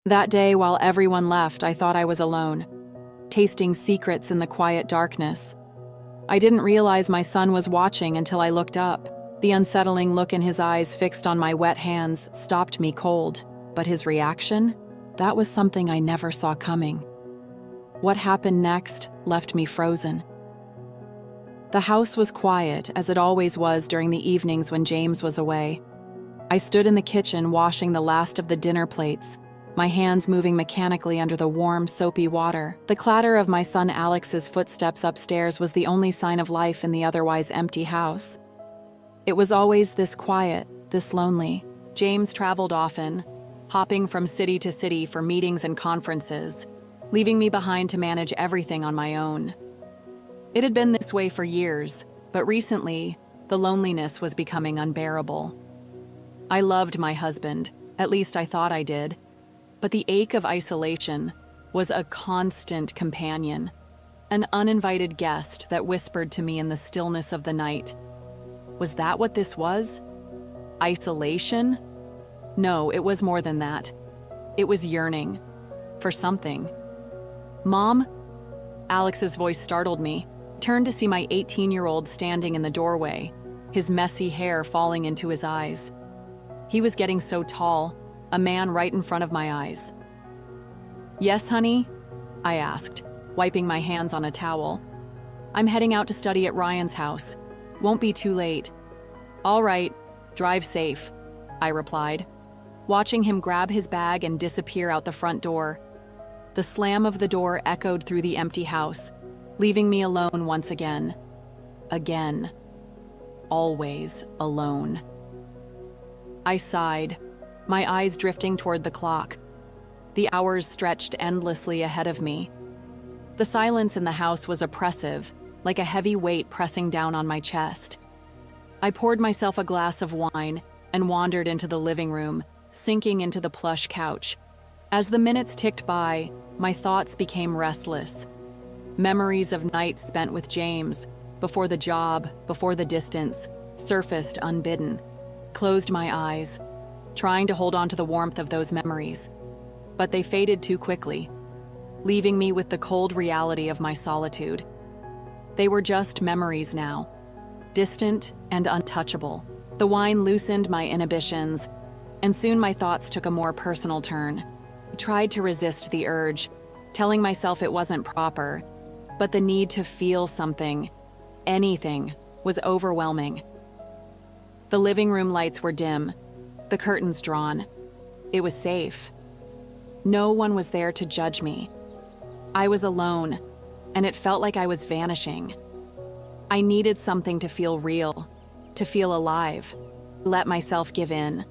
That day, while everyone left, I thought I was alone, tasting secrets in the quiet darkness. I didn't realize my son was watching until I looked up. The unsettling look in his eyes fixed on my wet hands stopped me cold, but his reaction? That was something I never saw coming. What happened next left me frozen. The house was quiet, as it always was during the evenings when James was away. I stood in the kitchen washing the last of the dinner plates, my hands moving mechanically under the warm, soapy water. The clatter of my son Alex's footsteps upstairs was the only sign of life in the otherwise empty house. It was always this quiet, this lonely. James traveled often, hopping from city to city for meetings and conferences, leaving me behind to manage everything on my own. It had been this way for years, but recently, the loneliness was becoming unbearable. I loved my husband, at least I thought I did, but the ache of isolation was a constant companion, an uninvited guest that whispered to me in the stillness of the night. Was that what this was? Isolation? No, it was more than that. It was yearning. For something. "Mom?" Alex's voice startled me. I turned to see my 18-year-old standing in the doorway, his messy hair falling into his eyes. He was getting so tall, a man right in front of my eyes. "Yes, honey?" I asked, wiping my hands on a towel. "I'm heading out to study at Ryan's house. Won't be too late." "All right, drive safe," I replied, watching him grab his bag and disappear out the front door. The slam of the door echoed through the empty house, leaving me alone once again. Again. Always alone. I sighed, my eyes drifting toward the clock. The hours stretched endlessly ahead of me. The silence in the house was oppressive, like a heavy weight pressing down on my chest. I poured myself a glass of wine and wandered into the living room, sinking into the plush couch. As the minutes ticked by, my thoughts became restless. Memories of nights spent with James, before the job, before the distance, surfaced unbidden. Closed my eyes, trying to hold on to the warmth of those memories. But they faded too quickly, leaving me with the cold reality of my solitude. They were just memories now, distant and untouchable. The wine loosened my inhibitions, and soon my thoughts took a more personal turn. I tried to resist the urge, telling myself it wasn't proper, but the need to feel something, anything, was overwhelming. The living room lights were dim, the curtains drawn. It was safe. No one was there to judge me. I was alone, and it felt like I was vanishing. I needed something to feel real, to feel alive, let myself give in.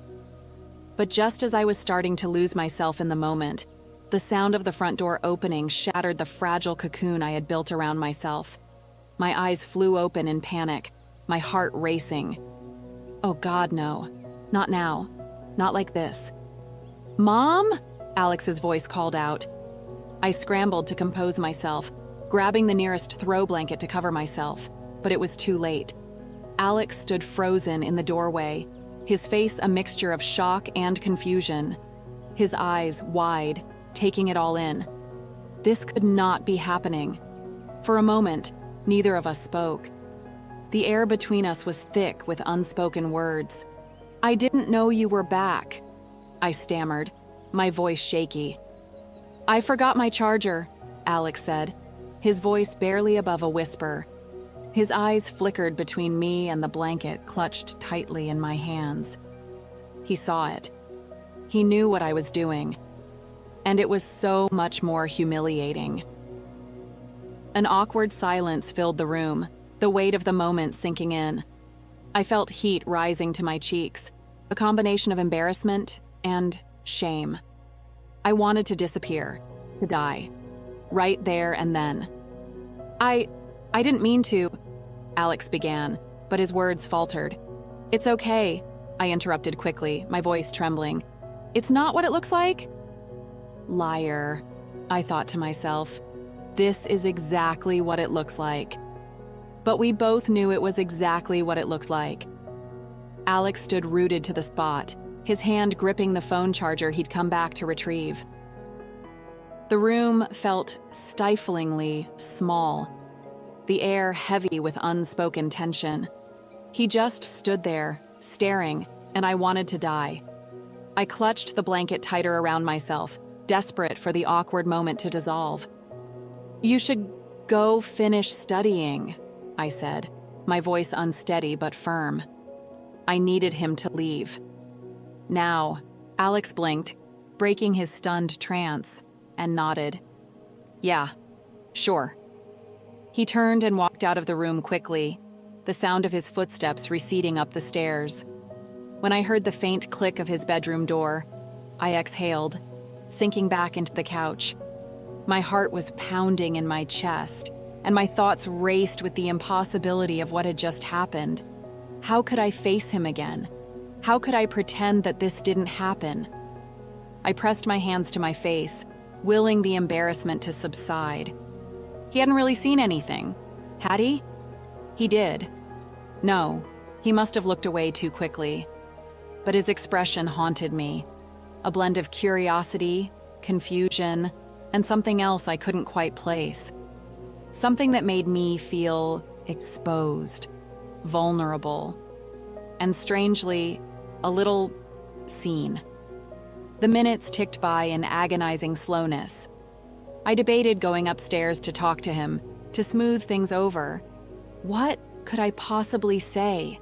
But just as I was starting to lose myself in the moment, the sound of the front door opening shattered the fragile cocoon I had built around myself. My eyes flew open in panic, my heart racing. Oh God, no. Not now. Not like this. "Mom?" Alex's voice called out. I scrambled to compose myself, grabbing the nearest throw blanket to cover myself, but it was too late. Alex stood frozen in the doorway, his face a mixture of shock and confusion, his eyes wide, taking it all in. This could not be happening. For a moment, neither of us spoke. The air between us was thick with unspoken words. "I didn't know you were back," I stammered, my voice shaky. "I forgot my charger," Alex said, his voice barely above a whisper. His eyes flickered between me and the blanket clutched tightly in my hands. He saw it. He knew what I was doing. And it was so much more humiliating. An awkward silence filled the room, the weight of the moment sinking in. I felt heat rising to my cheeks, a combination of embarrassment and shame. I wanted to disappear, to die, right there and then. I didn't mean to," Alex began, but his words faltered. "It's okay," I interrupted quickly, my voice trembling. "It's not what it looks like?" Liar, I thought to myself. This is exactly what it looks like. But we both knew it was exactly what it looked like. Alex stood rooted to the spot, his hand gripping the phone charger he'd come back to retrieve. The room felt stiflingly small, the air heavy with unspoken tension. He just stood there, staring, and I wanted to die. I clutched the blanket tighter around myself, desperate for the awkward moment to dissolve. "You should go finish studying," I said, my voice unsteady but firm. I needed him to leave. "Now," Alex blinked, breaking his stunned trance, and nodded. "Yeah, sure." He turned and walked out of the room quickly, the sound of his footsteps receding up the stairs. When I heard the faint click of his bedroom door, I exhaled, sinking back into the couch. My heart was pounding in my chest, and my thoughts raced with the impossibility of what had just happened. How could I face him again? How could I pretend that this didn't happen? I pressed my hands to my face, willing the embarrassment to subside. He hadn't really seen anything, had he? He did. No, he must have looked away too quickly. But his expression haunted me, a blend of curiosity, confusion, and something else I couldn't quite place. Something that made me feel exposed, vulnerable, and strangely, a little seen. The minutes ticked by in agonizing slowness. I debated going upstairs to talk to him, to smooth things over. What could I possibly say?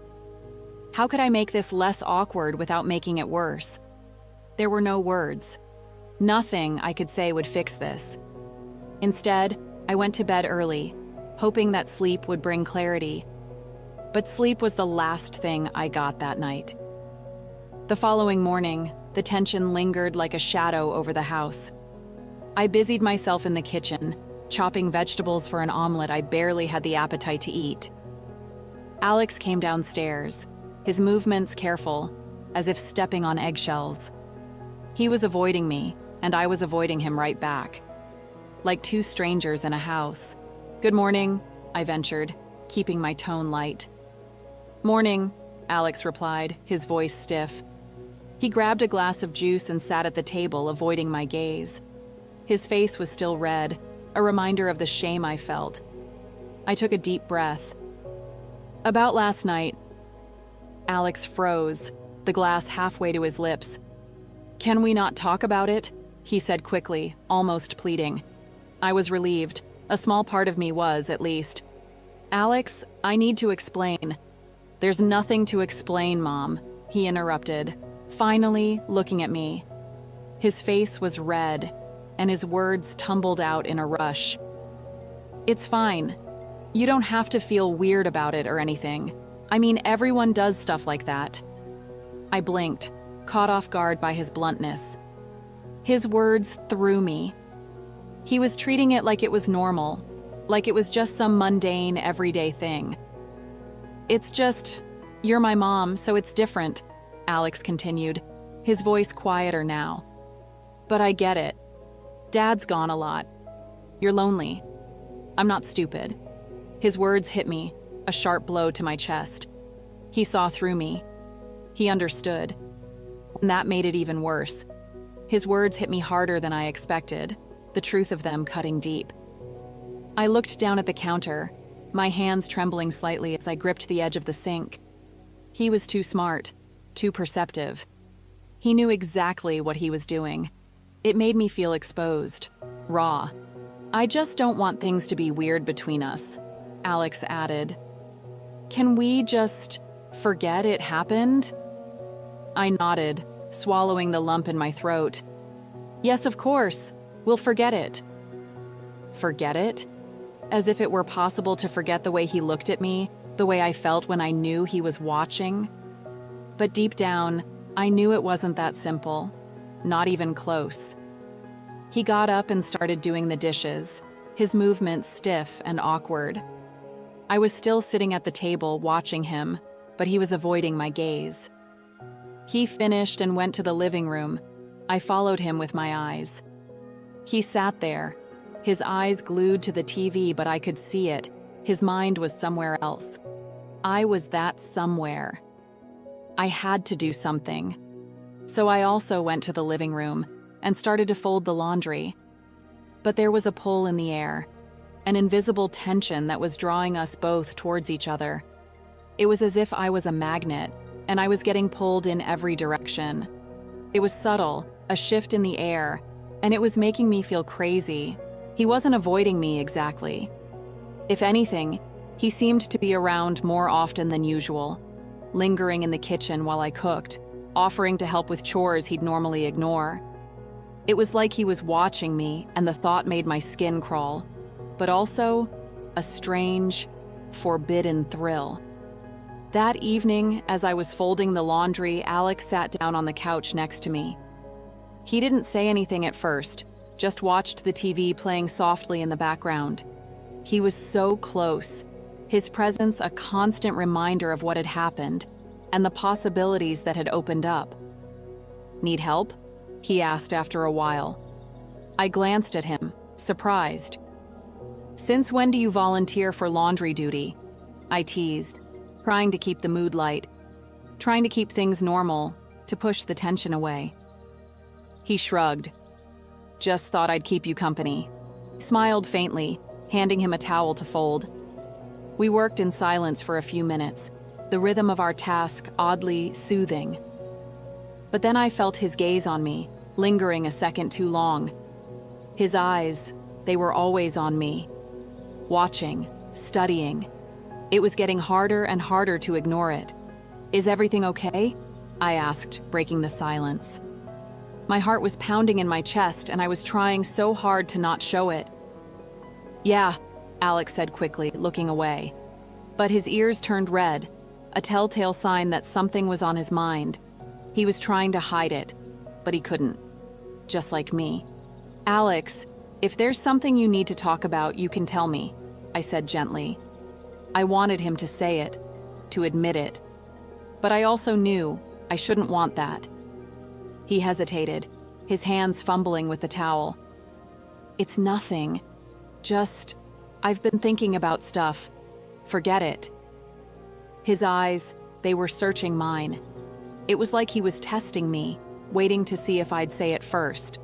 How could I make this less awkward without making it worse? There were no words. Nothing I could say would fix this. Instead, I went to bed early, hoping that sleep would bring clarity. But sleep was the last thing I got that night. The following morning, the tension lingered like a shadow over the house. I busied myself in the kitchen, chopping vegetables for an omelet I barely had the appetite to eat. Alex came downstairs, his movements careful, as if stepping on eggshells. He was avoiding me, and I was avoiding him right back. Like two strangers in a house. "Good morning," I ventured, keeping my tone light. "Morning," Alex replied, his voice stiff. He grabbed a glass of juice and sat at the table, avoiding my gaze. His face was still red, a reminder of the shame I felt. I took a deep breath. "About last night." Alex froze, the glass halfway to his lips. "Can we not talk about it?" he said quickly, almost pleading. I was relieved. A small part of me was, at least. "Alex, I need to explain." "There's nothing to explain, Mom," he interrupted, finally looking at me. His face was red, and his words tumbled out in a rush. "It's fine. You don't have to feel weird about it or anything. I mean, everyone does stuff like that." I blinked, caught off guard by his bluntness. His words threw me. He was treating it like it was normal, like it was just some mundane, everyday thing. "It's just, you're my mom, so it's different," Alex continued, his voice quieter now. "But I get it. Dad's gone a lot. You're lonely. I'm not stupid." His words hit me, a sharp blow to my chest. He saw through me. He understood. And that made it even worse. His words hit me harder than I expected, the truth of them cutting deep. I looked down at the counter, my hands trembling slightly as I gripped the edge of the sink. He was too smart, too perceptive. He knew exactly what he was doing. It made me feel exposed, raw. "I just don't want things to be weird between us," Alex added. "Can we just forget it happened?" I nodded, swallowing the lump in my throat. "Yes, of course. We'll forget it." Forget it? As if it were possible to forget the way he looked at me, the way I felt when I knew he was watching. But deep down, I knew it wasn't that simple. Not even close. He got up and started doing the dishes, his movements stiff and awkward. I was still sitting at the table watching him, but he was avoiding my gaze. He finished and went to the living room. I followed him with my eyes. He sat there, his eyes glued to the TV, but I could see it. His mind was somewhere else. I was that somewhere. I had to do something. So I also went to the living room and started to fold the laundry. But there was a pull in the air, an invisible tension that was drawing us both towards each other. It was as if I was a magnet, and I was getting pulled in every direction. It was subtle, a shift in the air, and it was making me feel crazy. He wasn't avoiding me exactly. If anything, he seemed to be around more often than usual, lingering in the kitchen while I cooked, offering to help with chores he'd normally ignore. It was like he was watching me, and the thought made my skin crawl, but also a strange, forbidden thrill. That evening, as I was folding the laundry, Alex sat down on the couch next to me. He didn't say anything at first, just watched the TV playing softly in the background. He was so close, his presence a constant reminder of what had happened and the possibilities that had opened up. "Need help?" he asked after a while. I glanced at him, surprised. "Since when do you volunteer for laundry duty?" I teased, trying to keep the mood light, trying to keep things normal, to push the tension away. He shrugged. "Just thought I'd keep you company." Smiled faintly, handing him a towel to fold. We worked in silence for a few minutes, the rhythm of our task oddly soothing. But then I felt his gaze on me, lingering a second too long. His eyes, they were always on me, watching, studying. It was getting harder and harder to ignore it. "Is everything okay?" I asked, breaking the silence. My heart was pounding in my chest, and I was trying so hard to not show it. "Yeah," Alex said quickly, looking away. But his ears turned red, a telltale sign that something was on his mind. He was trying to hide it, but he couldn't. Just like me. "Alex, if there's something you need to talk about, you can tell me," I said gently. I wanted him to say it, to admit it. But I also knew I shouldn't want that. He hesitated, his hands fumbling with the towel. "It's nothing. Just, I've been thinking about stuff. Forget it." His eyes, they were searching mine. It was like he was testing me, waiting to see if I'd say it first.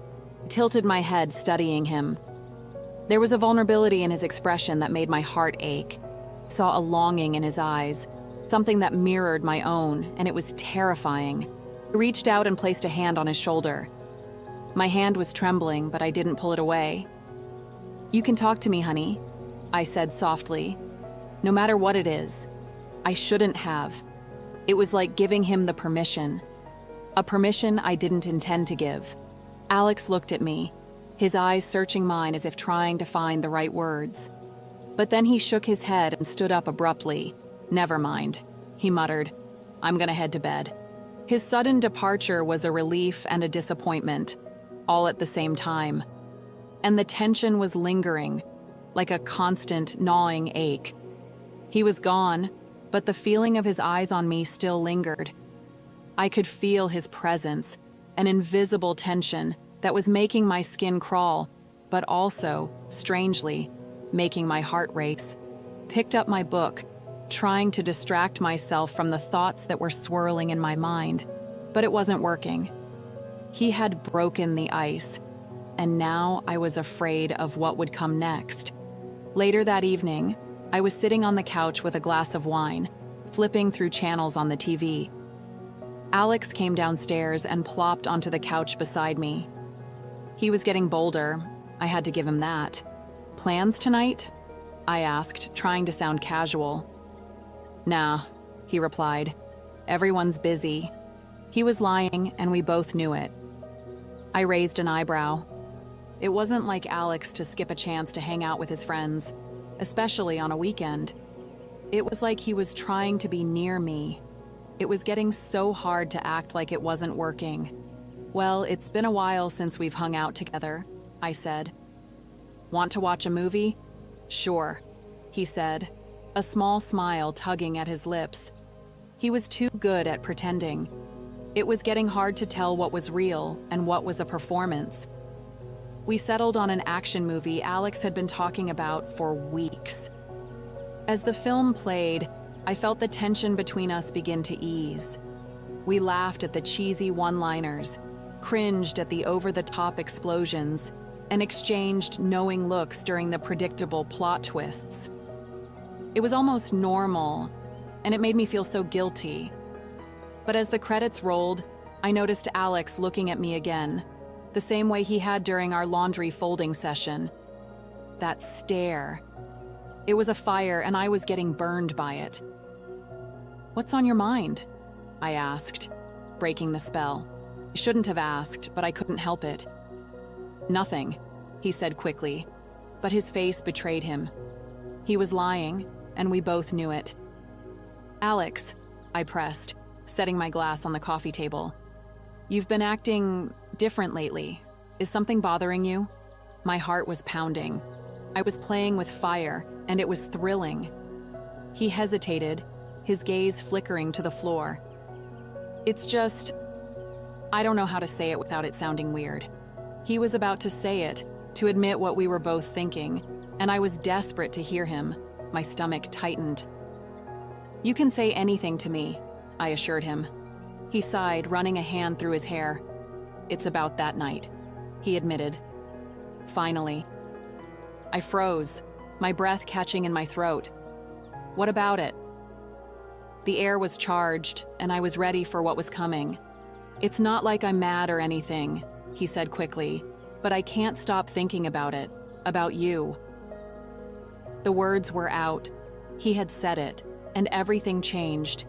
I tilted my head, studying him. There was a vulnerability in his expression that made my heart ache. I saw a longing in his eyes, something that mirrored my own, and it was terrifying. I reached out and placed a hand on his shoulder. My hand was trembling, but I didn't pull it away. "You can talk to me, honey," I said softly. "No matter what it is. I shouldn't have." It was like giving him the permission. A permission I didn't intend to give. Alex looked at me, his eyes searching mine as if trying to find the right words. But then he shook his head and stood up abruptly. "Never mind," he muttered. "I'm gonna head to bed." His sudden departure was a relief and a disappointment, all at the same time. And the tension was lingering, like a constant gnawing ache. He was gone, but the feeling of his eyes on me still lingered. I could feel his presence, an invisible tension that was making my skin crawl, but also, strangely, making my heart race. Picked up my book, trying to distract myself from the thoughts that were swirling in my mind, but it wasn't working. He had broken the ice, and now I was afraid of what would come next. Later that evening, I was sitting on the couch with a glass of wine, flipping through channels on the TV. Alex came downstairs and plopped onto the couch beside me. He was getting bolder. I had to give him that. "Plans tonight?" I asked, trying to sound casual. "Nah," he replied. "Everyone's busy." He was lying, and we both knew it. I raised an eyebrow. It wasn't like Alex to skip a chance to hang out with his friends, especially on a weekend. It was like he was trying to be near me. It was getting so hard to act like it wasn't working. "Well, it's been a while since we've hung out together," I said. "Want to watch a movie?" "Sure," he said, a small smile tugging at his lips. He was too good at pretending. It was getting hard to tell what was real and what was a performance. We settled on an action movie Alex had been talking about for weeks. As the film played, I felt the tension between us begin to ease. We laughed at the cheesy one-liners, cringed at the over-the-top explosions, and exchanged knowing looks during the predictable plot twists. It was almost normal, and it made me feel so guilty. But as the credits rolled, I noticed Alex looking at me again, the same way he had during our laundry folding session. That stare. It was a fire, and I was getting burned by it. "What's on your mind?" I asked, breaking the spell. I shouldn't have asked, but I couldn't help it. "Nothing," he said quickly, but his face betrayed him. He was lying, and we both knew it. "Alex," I pressed, setting my glass on the coffee table. "You've been acting different lately. Is something bothering you?" My heart was pounding. I was playing with fire, and it was thrilling. He hesitated, his gaze flickering to the floor. "It's just... I don't know how to say it without it sounding weird." He was about to say it, to admit what we were both thinking, and I was desperate to hear him. My stomach tightened. "You can say anything to me," I assured him. He sighed, running a hand through his hair. "It's about that night," he admitted. Finally. I froze, my breath catching in my throat. "What about it?" The air was charged, and I was ready for what was coming. "It's not like I'm mad or anything," he said quickly, "but I can't stop thinking about it, about you." The words were out. He had said it, and everything changed.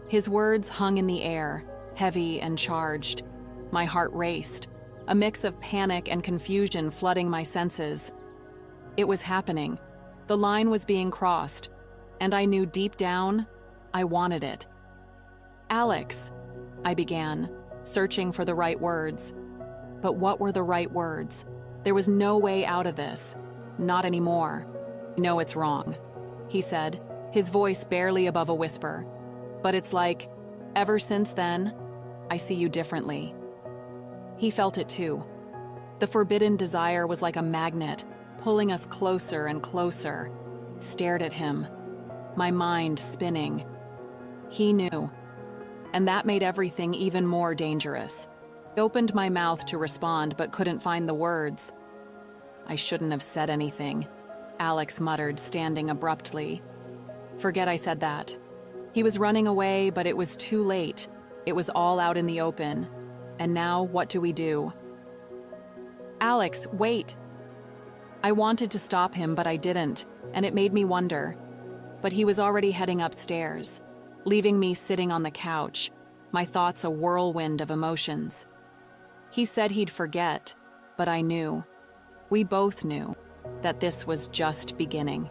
His words hung in the air, heavy and charged. My heart raced, a mix of panic and confusion flooding my senses. It was happening. The line was being crossed, and I knew deep down I wanted it. "Alex," I began, searching for the right words. But what were the right words? There was no way out of this. Not anymore. "I know it's wrong," he said, his voice barely above a whisper. "But it's like, ever since then, I see you differently." He felt it too. The forbidden desire was like a magnet, pulling us closer and closer. I stared at him, my mind spinning. He knew, and that made everything even more dangerous. I opened my mouth to respond but couldn't find the words. "I shouldn't have said anything," Alex muttered, standing abruptly. "Forget I said that." He was running away, but it was too late. It was all out in the open. And now, what do we do? "Alex, wait!" I wanted to stop him, but I didn't, and it made me wonder. But he was already heading upstairs, leaving me sitting on the couch, my thoughts a whirlwind of emotions. He said he'd forget, but I knew. We both knew that this was just beginning.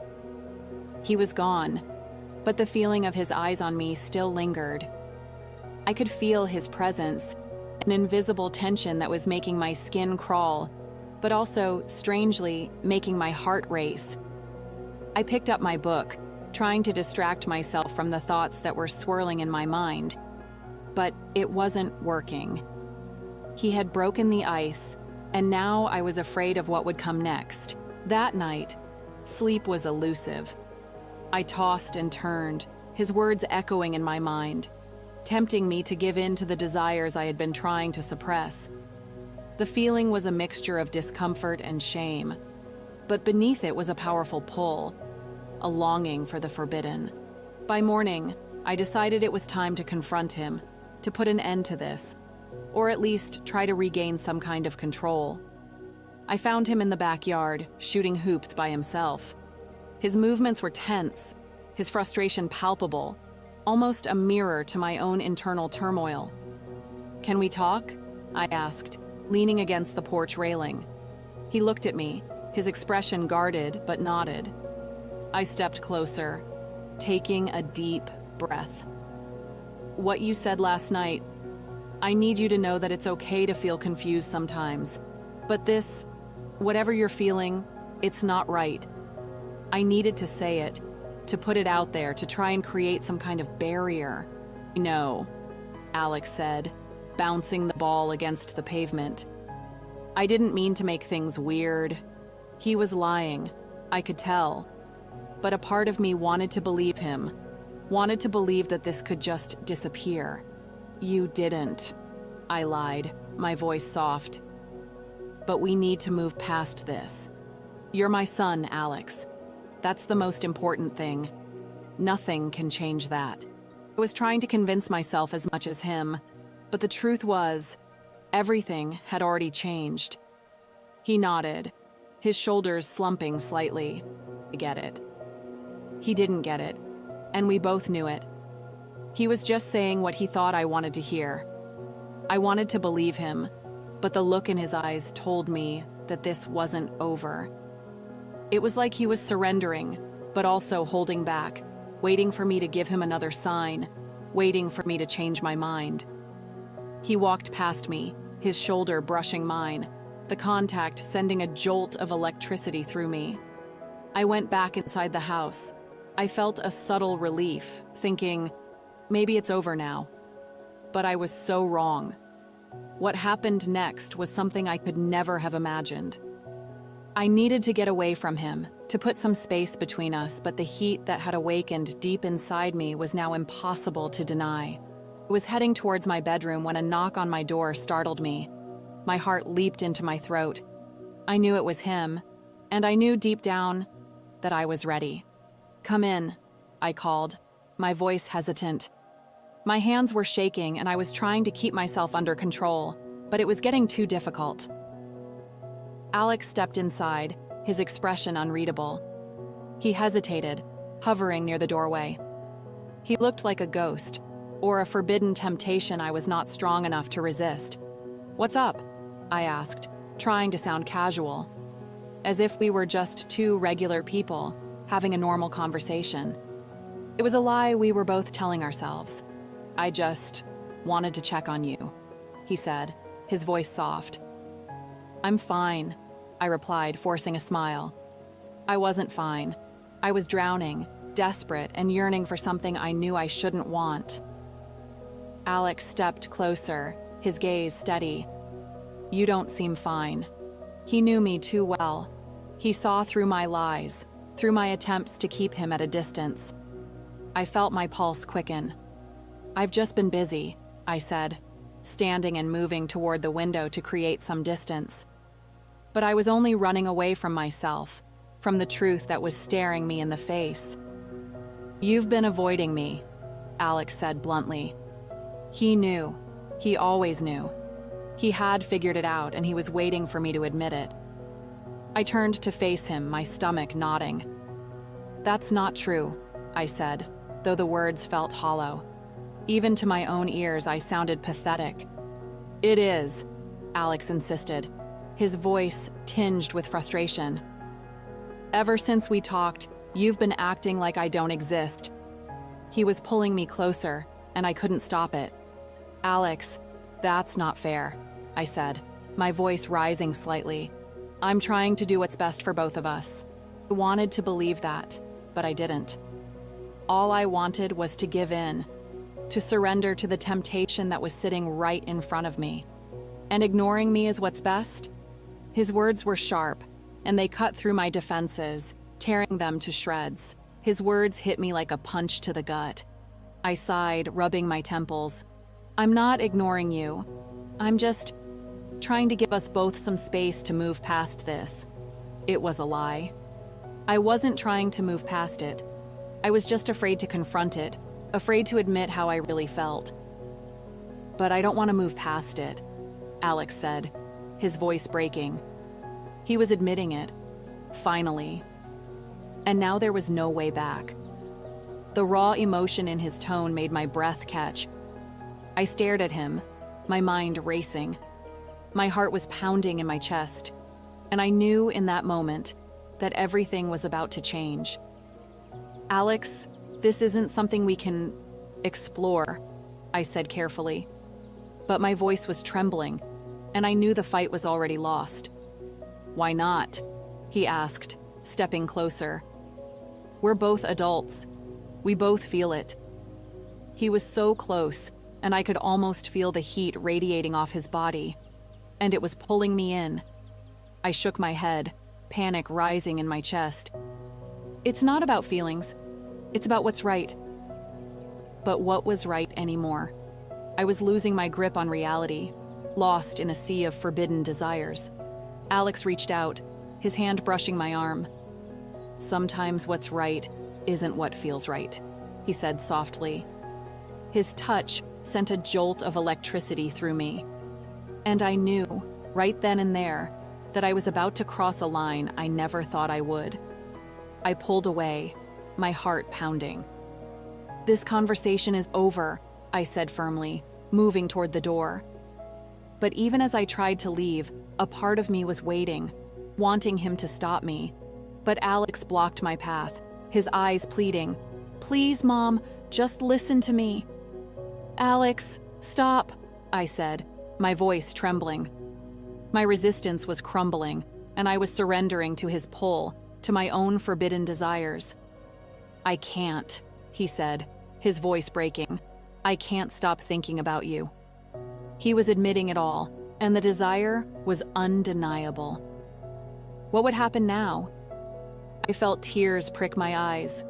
He was gone, but the feeling of his eyes on me still lingered. I could feel his presence, an invisible tension that was making my skin crawl, but also, strangely, making my heart race. I picked up my book, trying to distract myself from the thoughts that were swirling in my mind. But it wasn't working. He had broken the ice, and now I was afraid of what would come next. That night, sleep was elusive. I tossed and turned, his words echoing in my mind, tempting me to give in to the desires I had been trying to suppress. The feeling was a mixture of discomfort and shame, but beneath it was a powerful pull, a longing for the forbidden. By morning, I decided it was time to confront him, to put an end to this, or at least try to regain some kind of control. I found him in the backyard, shooting hoops by himself. His movements were tense, his frustration palpable, almost a mirror to my own internal turmoil. "Can we talk?" I asked, leaning against the porch railing. He looked at me, his expression guarded but nodded. I stepped closer, taking a deep breath. "What you said last night, I need you to know that it's okay to feel confused sometimes. But this, whatever you're feeling, it's not right." I needed to say it, to put it out there, to try and create some kind of barrier. "No," Alex said, bouncing the ball against the pavement. "I didn't mean to make things weird." He was lying, I could tell. But a part of me wanted to believe him, wanted to believe that this could just disappear. "You didn't," I lied, my voice soft. but we need to move past this. You're my son, Alex. That's the most important thing. Nothing can change that. I was trying to convince myself as much as him, but the truth was, everything had already changed. He nodded, his shoulders slumping slightly. I get it. He didn't get it, and we both knew it. He was just saying what he thought I wanted to hear. I wanted to believe him, but the look in his eyes told me that this wasn't over. It was like he was surrendering, but also holding back, waiting for me to give him another sign, waiting for me to change my mind. He walked past me, his shoulder brushing mine, the contact sending a jolt of electricity through me. I went back inside the house. I felt a subtle relief, thinking, maybe it's over now. But I was so wrong. What happened next was something I could never have imagined. I needed to get away from him, to put some space between us, but the heat that had awakened deep inside me was now impossible to deny. I was heading towards my bedroom when a knock on my door startled me. My heart leaped into my throat. I knew it was him, and I knew deep down that I was ready. "Come in," I called, my voice hesitant. My hands were shaking and I was trying to keep myself under control, but it was getting too difficult. Alex stepped inside, his expression unreadable. He hesitated, hovering near the doorway. He looked like a ghost, or a forbidden temptation I was not strong enough to resist. "What's up?" I asked, trying to sound casual, as if we were just two regular people having a normal conversation. It was a lie we were both telling ourselves. "I just wanted to check on you," he said, his voice soft. "I'm fine," I replied, forcing a smile. I wasn't fine. I was drowning, desperate, and yearning for something I knew I shouldn't want. Alex stepped closer, his gaze steady. "You don't seem fine." He knew me too well. He saw through my lies, through my attempts to keep him at a distance. I felt my pulse quicken. "I've just been busy," I said, standing and moving toward the window to create some distance. But I was only running away from myself, from the truth that was staring me in the face. "You've been avoiding me," Alex said bluntly. He knew. He always knew. He had figured it out, and he was waiting for me to admit it. I turned to face him, my stomach knotting. "That's not true," I said, though the words felt hollow. Even to my own ears, I sounded pathetic. "It is," Alex insisted, his voice tinged with frustration. "Ever since we talked, you've been acting like I don't exist." He was pulling me closer, and I couldn't stop it. "Alex, that's not fair," I said, my voice rising slightly. "I'm trying to do what's best for both of us." I wanted to believe that, but I didn't. All I wanted was to give in, to surrender to the temptation that was sitting right in front of me. And ignoring me is what's best? His words were sharp, and they cut through my defenses, tearing them to shreds. His words hit me like a punch to the gut. I sighed, rubbing my temples. "I'm not ignoring you. I'm just trying to give us both some space to move past this." It was a lie. I wasn't trying to move past it. I was just afraid to confront it, afraid to admit how I really felt. "But I don't want to move past it," Alex said, his voice breaking. He was admitting it, finally. And now there was no way back. The raw emotion in his tone made my breath catch. I stared at him, my mind racing. My heart was pounding in my chest, and I knew in that moment that everything was about to change. "Alex, this isn't something we can explore," I said carefully. But my voice was trembling, and I knew the fight was already lost. "Why not?" he asked, stepping closer. "We're both adults. We both feel it." He was so close, and I could almost feel the heat radiating off his body, and it was pulling me in. I shook my head, panic rising in my chest. "It's not about feelings. It's about what's right." But what was right anymore? I was losing my grip on reality, lost in a sea of forbidden desires. Alex reached out, his hand brushing my arm. "Sometimes what's right isn't what feels right," he said softly. His touch sent a jolt of electricity through me. And I knew, right then and there, that I was about to cross a line I never thought I would. I pulled away, my heart pounding. "This conversation is over," I said firmly, moving toward the door. But even as I tried to leave, a part of me was waiting, wanting him to stop me. But Alex blocked my path, his eyes pleading, "Please, Mom, just listen to me." "Alex, stop," I said, my voice trembling. My resistance was crumbling, and I was surrendering to his pull, to my own forbidden desires. "I can't," he said, his voice breaking. "I can't stop thinking about you." He was admitting it all, and the desire was undeniable. What would happen now? I felt tears prick my eyes.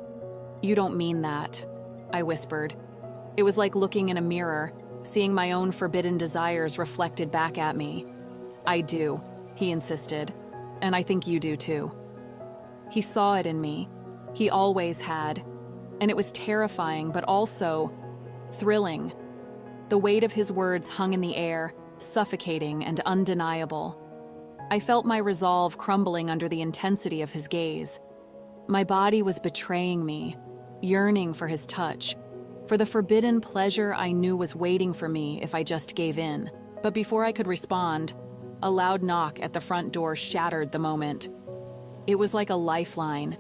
"You don't mean that," I whispered. It was like looking in a mirror, seeing my own forbidden desires reflected back at me. "I do," he insisted, "and I think you do too." He saw it in me. He always had. And it was terrifying, but also thrilling. The weight of his words hung in the air, suffocating and undeniable. I felt my resolve crumbling under the intensity of his gaze. My body was betraying me, yearning for his touch, for the forbidden pleasure I knew was waiting for me if I just gave in. But before I could respond, a loud knock at the front door shattered the moment. It was like a lifeline,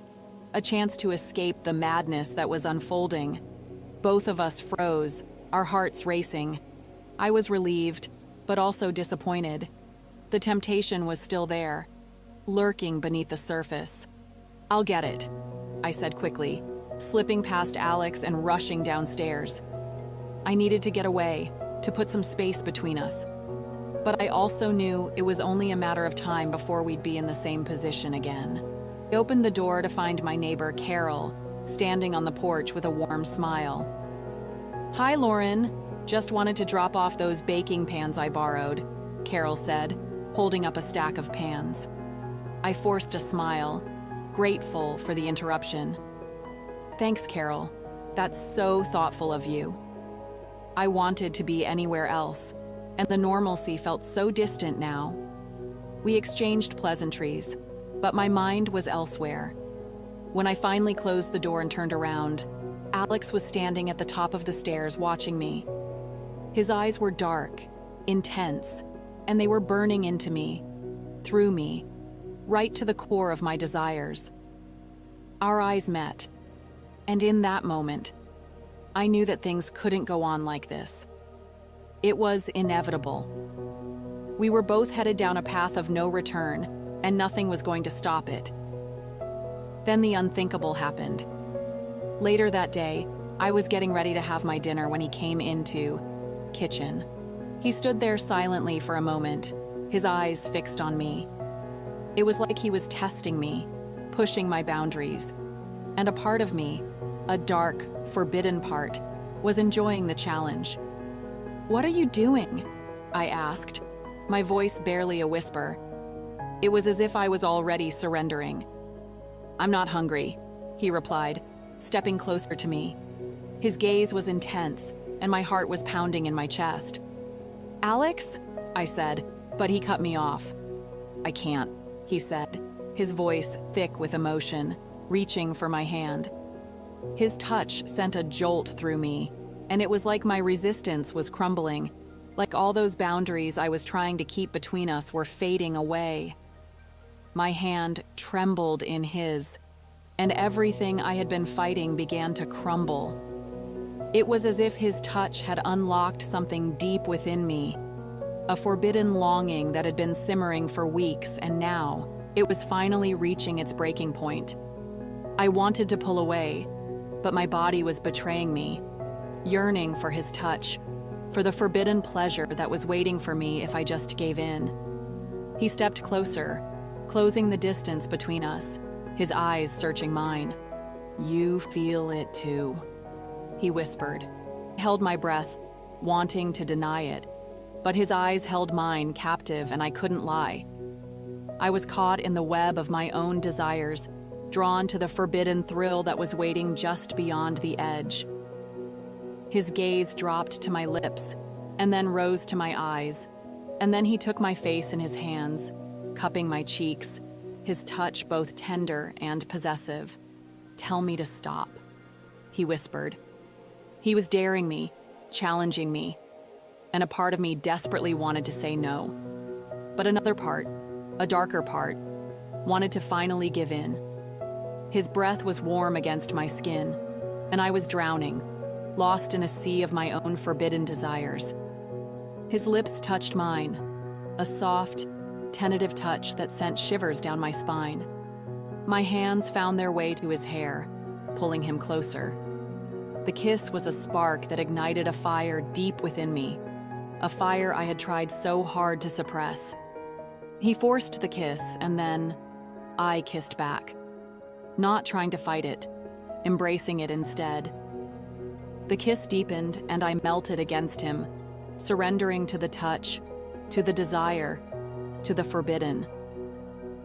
a chance to escape the madness that was unfolding. Both of us froze, our hearts racing. I was relieved, but also disappointed. The temptation was still there, lurking beneath the surface. "I'll get it," I said quickly, slipping past Alex and rushing downstairs. I needed to get away, to put some space between us. But I also knew it was only a matter of time before we'd be in the same position again. I opened the door to find my neighbor, Carol, standing on the porch with a warm smile. "Hi, Lauren. Just wanted to drop off those baking pans I borrowed," Carol said, holding up a stack of pans. I forced a smile, grateful for the interruption. "Thanks, Carol. That's so thoughtful of you." I wanted to be anywhere else, and the normalcy felt so distant now. We exchanged pleasantries, but my mind was elsewhere. When I finally closed the door and turned around, Alex was standing at the top of the stairs watching me. His eyes were dark, intense, and they were burning into me, through me, right to the core of my desires. Our eyes met, and in that moment, I knew that things couldn't go on like this. It was inevitable. We were both headed down a path of no return, and nothing was going to stop it. Then the unthinkable happened. Later that day, I was getting ready to have my dinner when he came into kitchen. He stood there silently for a moment, his eyes fixed on me. It was like he was testing me, pushing my boundaries. And a part of me, a dark, forbidden part, was enjoying the challenge. "What are you doing?" I asked, my voice barely a whisper. It was as if I was already surrendering. "I'm not hungry," he replied, stepping closer to me. His gaze was intense, and my heart was pounding in my chest. "Alex?" I said, but he cut me off. "I can't," he said, his voice thick with emotion, reaching for my hand. His touch sent a jolt through me, and it was like my resistance was crumbling, like all those boundaries I was trying to keep between us were fading away. My hand trembled in his, and everything I had been fighting began to crumble. It was as if his touch had unlocked something deep within me, a forbidden longing that had been simmering for weeks, and now it was finally reaching its breaking point. I wanted to pull away, but my body was betraying me, yearning for his touch, for the forbidden pleasure that was waiting for me if I just gave in. He stepped closer, closing the distance between us, his eyes searching mine. "You feel it too," he whispered. I held my breath, wanting to deny it, but his eyes held mine captive, and I couldn't lie. I was caught in the web of my own desires, drawn to the forbidden thrill that was waiting just beyond the edge. His gaze dropped to my lips, and then rose to my eyes, and then he took my face in his hands, cupping my cheeks, his touch both tender and possessive. "Tell me to stop," he whispered. He was daring me, challenging me, and a part of me desperately wanted to say no. But another part, a darker part, wanted to finally give in. His breath was warm against my skin, and I was drowning, lost in a sea of my own forbidden desires. His lips touched mine, a soft, tentative touch that sent shivers down my spine. My hands found their way to his hair, pulling him closer. The kiss was a spark that ignited a fire deep within me, a fire I had tried so hard to suppress. He forced the kiss, and then I kissed back, not trying to fight it, embracing it instead. The kiss deepened, and I melted against him, surrendering to the touch, to the desire, to the forbidden.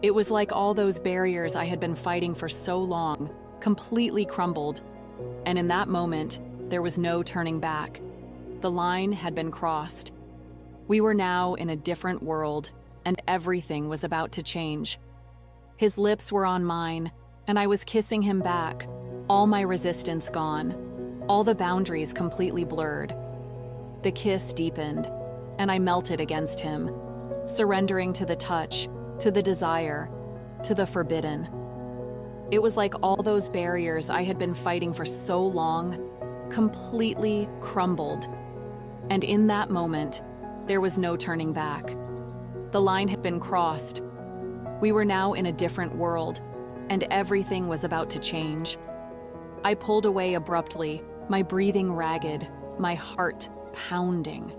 It was like all those barriers I had been fighting for so long completely crumbled, and in that moment, there was no turning back. The line had been crossed. We were now in a different world, and everything was about to change. His lips were on mine, and I was kissing him back, all my resistance gone, all the boundaries completely blurred. The kiss deepened, and I melted against him, surrendering to the touch, to the desire, to the forbidden. It was like all those barriers I had been fighting for so long completely crumbled. And in that moment, there was no turning back. The line had been crossed. We were now in a different world, and everything was about to change. I pulled away abruptly, my breathing ragged, my heart pounding.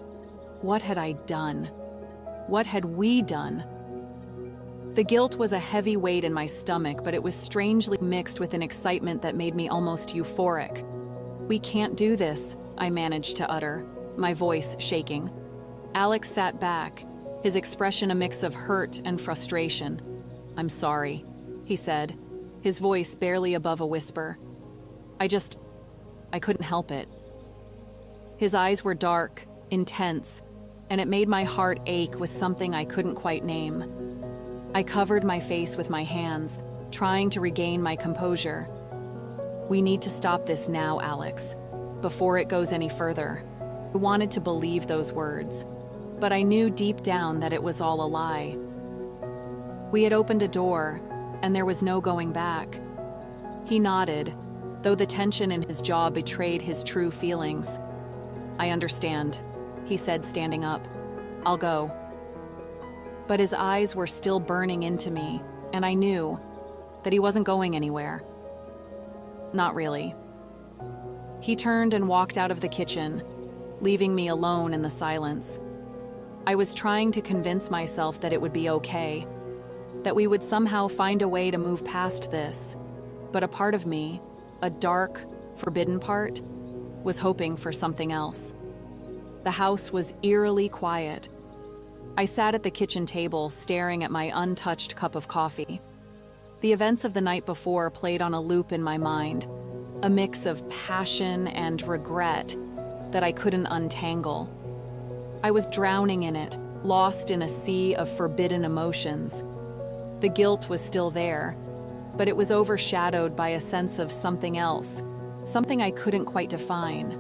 What had I done? What had we done? The guilt was a heavy weight in my stomach, but it was strangely mixed with an excitement that made me almost euphoric. "We can't do this," I managed to utter, my voice shaking. Alex sat back, his expression a mix of hurt and frustration. "I'm sorry," he said, his voice barely above a whisper. I couldn't help it." His eyes were dark, intense, and it made my heart ache with something I couldn't quite name. I covered my face with my hands, trying to regain my composure. "We need to stop this now, Alex, before it goes any further." I wanted to believe those words, but I knew deep down that it was all a lie. We had opened a door, and there was no going back. He nodded, though the tension in his jaw betrayed his true feelings. "I understand," he said, standing up. "I'll go." But his eyes were still burning into me, and I knew that he wasn't going anywhere. Not really. He turned and walked out of the kitchen, leaving me alone in the silence. I was trying to convince myself that it would be okay, that we would somehow find a way to move past this, but a part of me, a dark, forbidden part, was hoping for something else. The house was eerily quiet. I sat at the kitchen table, staring at my untouched cup of coffee. The events of the night before played on a loop in my mind, a mix of passion and regret that I couldn't untangle. I was drowning in it, lost in a sea of forbidden emotions. The guilt was still there, but it was overshadowed by a sense of something else, something I couldn't quite define.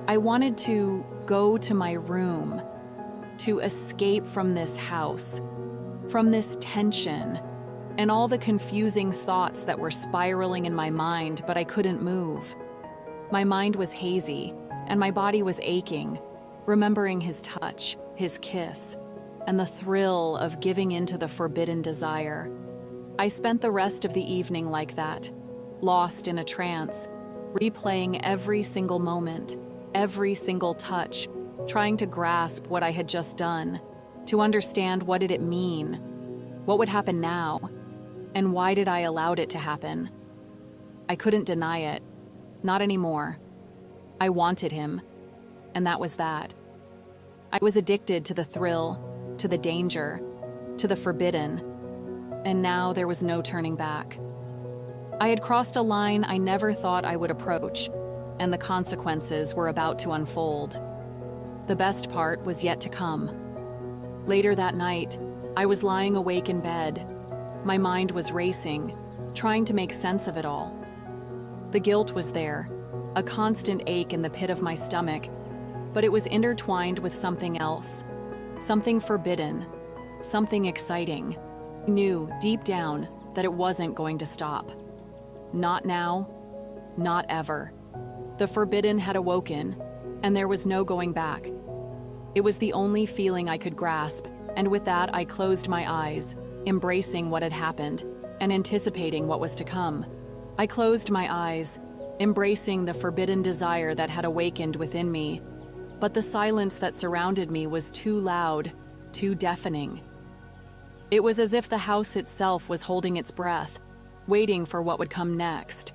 I wanted to go to my room, to escape from this house, from this tension, and all the confusing thoughts that were spiraling in my mind, but I couldn't move. My mind was hazy, and my body was aching, remembering his touch, his kiss, and the thrill of giving into the forbidden desire. I spent the rest of the evening like that, lost in a trance, replaying every single moment, every single touch, trying to grasp what I had just done, to understand what did it mean, what would happen now, and why did I allow it to happen. I couldn't deny it, not anymore. I wanted him, and that was that. I was addicted to the thrill, to the danger, to the forbidden, and now there was no turning back. I had crossed a line I never thought I would approach, and the consequences were about to unfold. The best part was yet to come. Later that night, I was lying awake in bed. My mind was racing, trying to make sense of it all. The guilt was there, a constant ache in the pit of my stomach, but it was intertwined with something else, something forbidden, something exciting. I knew deep down that it wasn't going to stop. Not now, not ever. The forbidden had awoken, and there was no going back. It was the only feeling I could grasp, and with that I closed my eyes, embracing what had happened and anticipating what was to come. I closed my eyes, embracing the forbidden desire that had awakened within me, but the silence that surrounded me was too loud, too deafening. It was as if the house itself was holding its breath, waiting for what would come next.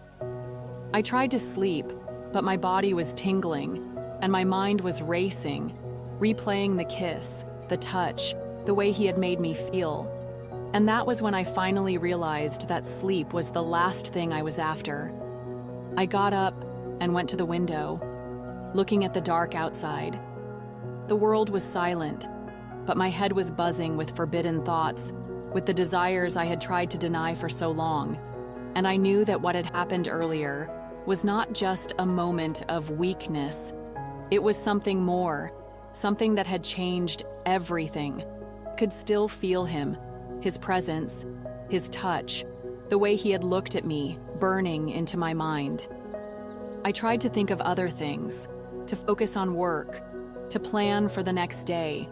I tried to sleep, but my body was tingling, and my mind was racing, replaying the kiss, the touch, the way he had made me feel. And that was when I finally realized that sleep was the last thing I was after. I got up and went to the window, looking at the dark outside. The world was silent, but my head was buzzing with forbidden thoughts, with the desires I had tried to deny for so long. And I knew that what had happened earlier was not just a moment of weakness. It was something more, something that had changed everything. I could still feel him, his presence, his touch, the way he had looked at me, burning into my mind. I tried to think of other things, to focus on work, to plan for the next day.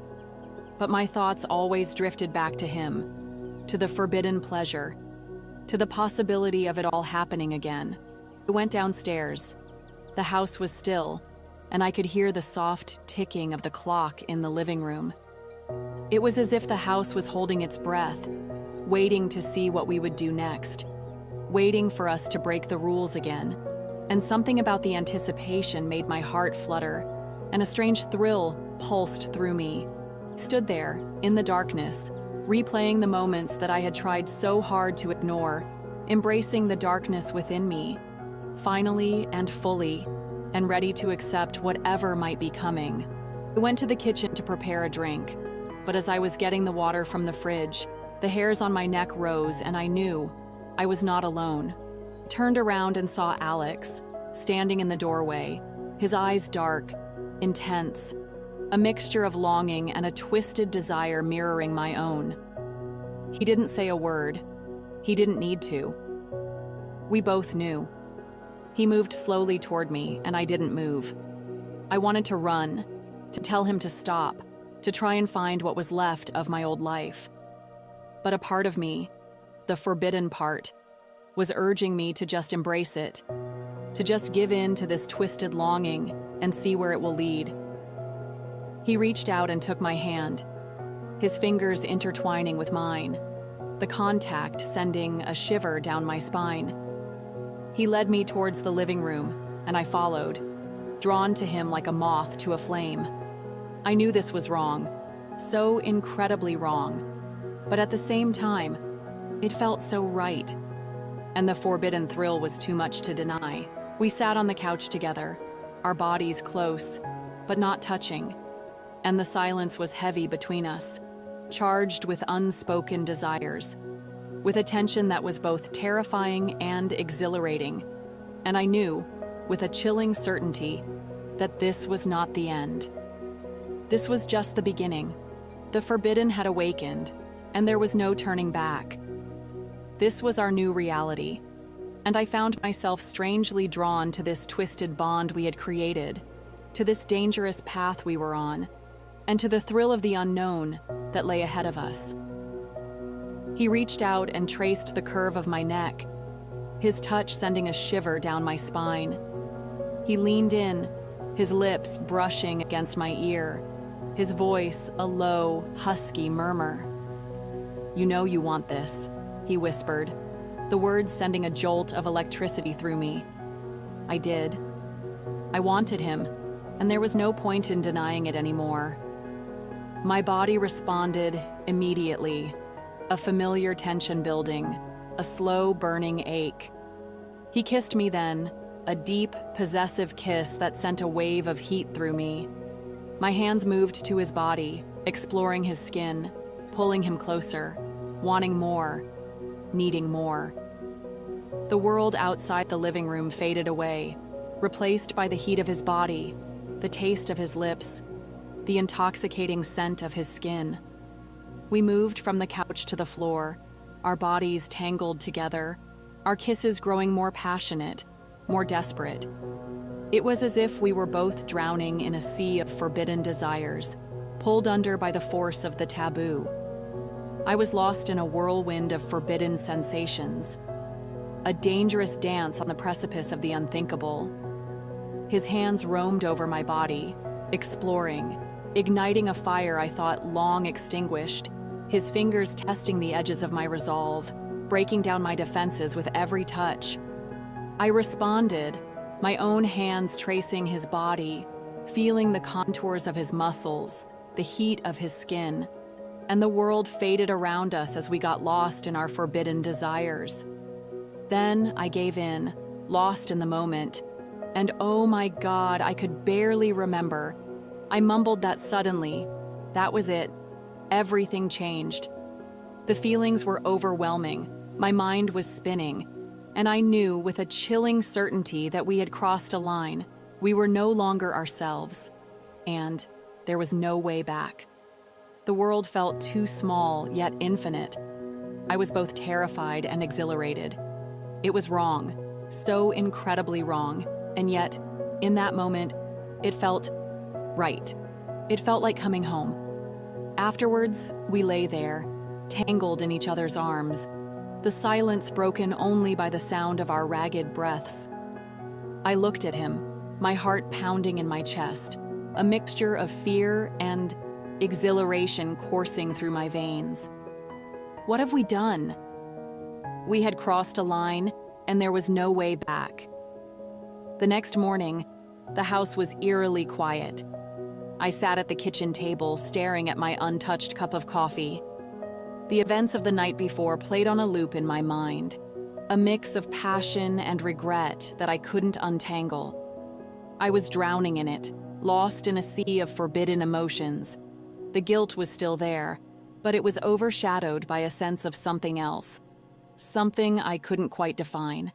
But my thoughts always drifted back to him, to the forbidden pleasure, to the possibility of it all happening again. I went downstairs. The house was still, and I could hear the soft ticking of the clock in the living room. It was as if the house was holding its breath, waiting to see what we would do next, waiting for us to break the rules again. And something about the anticipation made my heart flutter, and a strange thrill pulsed through me. I stood there, in the darkness, replaying the moments that I had tried so hard to ignore, embracing the darkness within me, finally and fully, and ready to accept whatever might be coming. I went to the kitchen to prepare a drink, but as I was getting the water from the fridge, the hairs on my neck rose, and I knew I was not alone. I turned around and saw Alex, standing in the doorway, his eyes dark, intense, a mixture of longing and a twisted desire mirroring my own. He didn't say a word. He didn't need to. We both knew. He moved slowly toward me, and I didn't move. I wanted to run, to tell him to stop, to try and find what was left of my old life. But a part of me, the forbidden part, was urging me to just embrace it, to just give in to this twisted longing and see where it will lead. He reached out and took my hand, his fingers intertwining with mine, the contact sending a shiver down my spine. He led me towards the living room, and I followed, drawn to him like a moth to a flame. I knew this was wrong, so incredibly wrong, but at the same time, it felt so right. And the forbidden thrill was too much to deny. We sat on the couch together, our bodies close, but not touching, and the silence was heavy between us, charged with unspoken desires, with a tension that was both terrifying and exhilarating. And I knew, with a chilling certainty, that this was not the end. This was just the beginning. The forbidden had awakened, and there was no turning back. This was our new reality, and I found myself strangely drawn to this twisted bond we had created, to this dangerous path we were on, and to the thrill of the unknown that lay ahead of us. He reached out and traced the curve of my neck, his touch sending a shiver down my spine. He leaned in, his lips brushing against my ear, his voice a low, husky murmur. "You know you want this," he whispered, the words sending a jolt of electricity through me. I did. I wanted him, and there was no point in denying it anymore. My body responded immediately, a familiar tension building, a slow burning ache. He kissed me then, a deep, possessive kiss that sent a wave of heat through me. My hands moved to his body, exploring his skin, pulling him closer, wanting more, needing more. The world outside the living room faded away, replaced by the heat of his body, the taste of his lips, the intoxicating scent of his skin. We moved from the couch to the floor, our bodies tangled together, our kisses growing more passionate, more desperate. It was as if we were both drowning in a sea of forbidden desires, pulled under by the force of the taboo. I was lost in a whirlwind of forbidden sensations, a dangerous dance on the precipice of the unthinkable. His hands roamed over my body, exploring, igniting a fire I thought long extinguished, his fingers testing the edges of my resolve, breaking down my defenses with every touch. I responded, my own hands tracing his body, feeling the contours of his muscles, the heat of his skin, and the world faded around us as we got lost in our forbidden desires. Then I gave in, lost in the moment, and oh my God, I could barely remember. I mumbled that suddenly. That was it. Everything changed. The feelings were overwhelming. My mind was spinning, and I knew with a chilling certainty that we had crossed a line. We were no longer ourselves, and there was no way back. The world felt too small, yet infinite. I was both terrified and exhilarated. It was wrong, so incredibly wrong, and yet, in that moment, it felt right. It felt like coming home. Afterwards, we lay there, tangled in each other's arms, the silence broken only by the sound of our ragged breaths. I looked at him, my heart pounding in my chest, a mixture of fear and exhilaration coursing through my veins. What have we done? We had crossed a line, and there was no way back. The next morning, the house was eerily quiet. I sat at the kitchen table, staring at my untouched cup of coffee. The events of the night before played on a loop in my mind, a mix of passion and regret that I couldn't untangle. I was drowning in it, lost in a sea of forbidden emotions. The guilt was still there, but it was overshadowed by a sense of something else, something I couldn't quite define.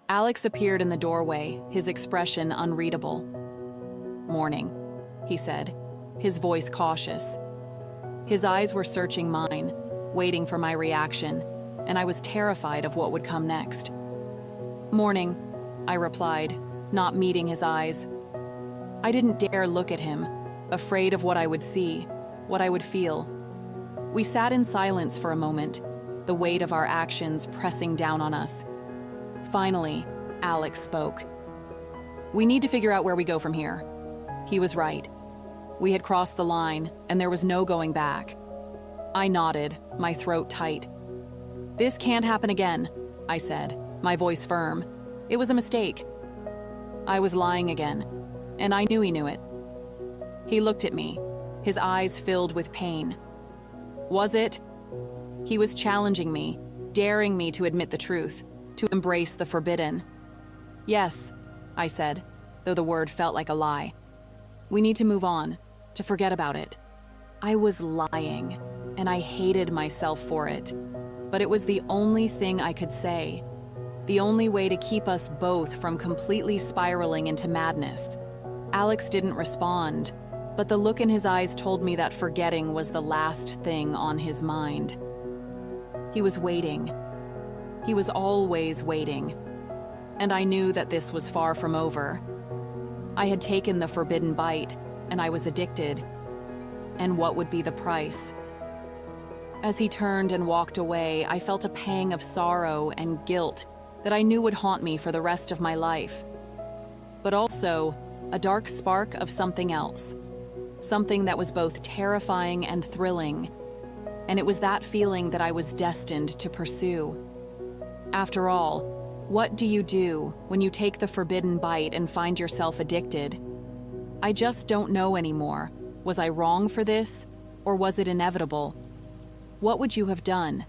Alex appeared in the doorway, his expression unreadable. "Morning," he said, his voice cautious. His eyes were searching mine, waiting for my reaction, and I was terrified of what would come next. "Morning," I replied, not meeting his eyes. I didn't dare look at him, afraid of what I would see, what I would feel. We sat in silence for a moment, the weight of our actions pressing down on us. Finally, Alex spoke. "We need to figure out where we go from here." He was right. We had crossed the line, and there was no going back. I nodded, my throat tight. "This can't happen again," I said, my voice firm. "It was a mistake." I was lying again, and I knew he knew it. He looked at me, his eyes filled with pain. "Was it?" He was challenging me, daring me to admit the truth, to embrace the forbidden. "Yes," I said, though the word felt like a lie. "We need to move on, to forget about it." I was lying, and I hated myself for it. But it was the only thing I could say, the only way to keep us both from completely spiraling into madness. Alex didn't respond, but the look in his eyes told me that forgetting was the last thing on his mind. He was waiting. He was always waiting. And I knew that this was far from over. I had taken the forbidden bite, and I was addicted. And what would be the price? As he turned and walked away, I felt a pang of sorrow and guilt that I knew would haunt me for the rest of my life. But also, a dark spark of something else. Something that was both terrifying and thrilling. And it was that feeling that I was destined to pursue. After all, what do you do when you take the forbidden bite and find yourself addicted? I just don't know anymore. Was I wrong for this, or was it inevitable? What would you have done?